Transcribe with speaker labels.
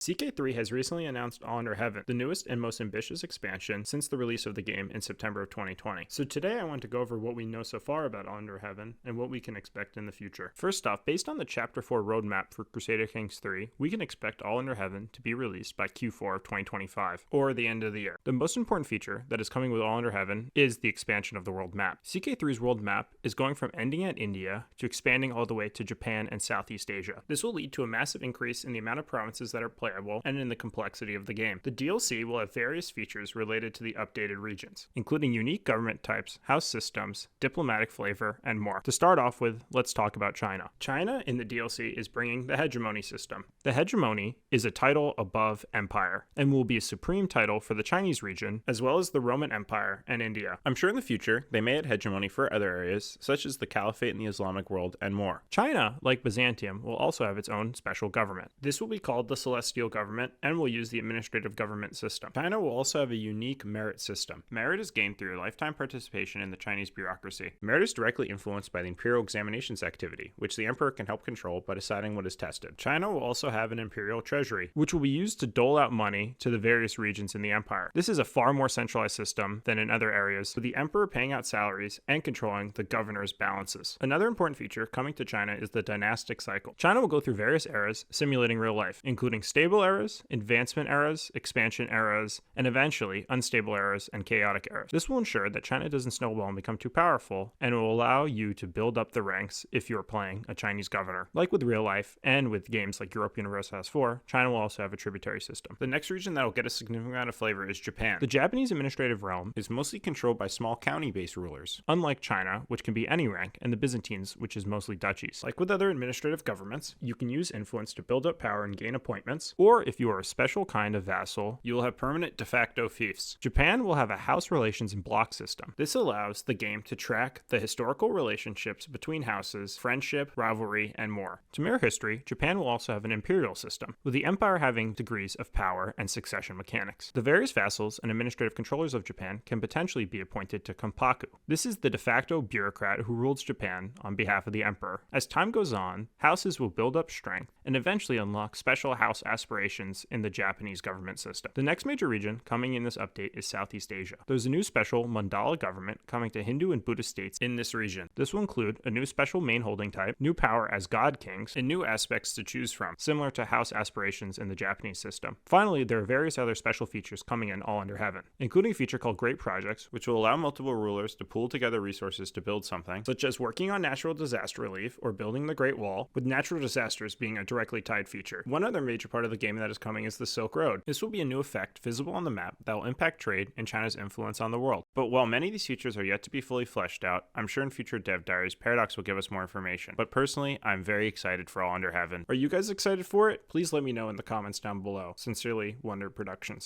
Speaker 1: CK3 has recently announced All Under Heaven, the newest and most ambitious expansion since the release of the game in September of 2020. So today I want to go over what we know so far about All Under Heaven and what we can expect in the future. First off, based on the Chapter 4 roadmap for Crusader Kings 3, we can expect All Under Heaven to be released by Q4 of 2025, or the end of the year. The most important feature that is coming with All Under Heaven is the expansion of the world map. CK3's world map is going from ending at India to expanding all the way to Japan and Southeast Asia. This will lead to a massive increase in the amount of provinces that are playable and in the complexity of the game. The DLC will have various features related to the updated regions, including unique government types, house systems, diplomatic flavor, and more. To start off with, let's talk about China. China in the DLC is bringing the hegemony system. The hegemony is a title above empire and will be a supreme title for the Chinese region as well as the Roman Empire and India. I'm sure in the future they may add hegemony for other areas such as the Caliphate in the Islamic world and more. China, like Byzantium, will also have its own special government. This will be called the Celestial Government and will use the administrative government system. China will also have a unique merit system. Merit is gained through lifetime participation in the Chinese bureaucracy. Merit is directly influenced by the imperial examinations activity, which the emperor can help control by deciding what is tested. China will also have an imperial treasury, which will be used to dole out money to the various regions in the empire. This is a far more centralized system than in other areas, with the emperor paying out salaries and controlling the governor's balances. Another important feature coming to China is the dynastic cycle. China will go through various eras simulating real life, including stable eras, advancement eras, expansion eras, and eventually unstable eras and chaotic eras. This will ensure that China doesn't snowball and become too powerful, and will allow you to build up the ranks if you're playing a Chinese governor. Like with real life, and with games like Europa Universalis 4, China will also have a tributary system. The next region that will get a significant amount of flavor is Japan. The Japanese administrative realm is mostly controlled by small county-based rulers, unlike China, which can be any rank, and the Byzantines, which is mostly duchies. Like with other administrative governments, you can use influence to build up power and gain appointments, or if you are a special kind of vassal, you will have permanent de facto fiefs. Japan will have a house relations and block system. This allows the game to track the historical relationships between houses, friendship, rivalry, and more. To mirror history, Japan will also have an imperial system, with the empire having degrees of power and succession mechanics. The various vassals and administrative controllers of Japan can potentially be appointed to Kompaku. This is the de facto bureaucrat who rules Japan on behalf of the emperor. As time goes on, houses will build up strength and eventually unlock special house aspirations in the Japanese government system. The next major region coming in this update is Southeast Asia. There's a new special mandala government coming to Hindu and Buddhist states in this region. This will include a new special main holding type, new power as god kings, and new aspects to choose from, similar to house aspirations in the Japanese system. Finally, there are various other special features coming in All Under Heaven, including a feature called Great Projects, which will allow multiple rulers to pool together resources to build something, such as working on natural disaster relief or building the Great Wall, with natural disasters being a directly tied feature. One other major part of the game that is coming is the Silk Road. This will be a new effect visible on the map that will impact trade and China's influence on the world. But while many of these features are yet to be fully fleshed out, I'm sure in future dev diaries, Paradox will give us more information. But personally, I'm very excited for All Under Heaven. Are you guys excited for it? Please let me know in the comments down below. Sincerely, Wonder Productions.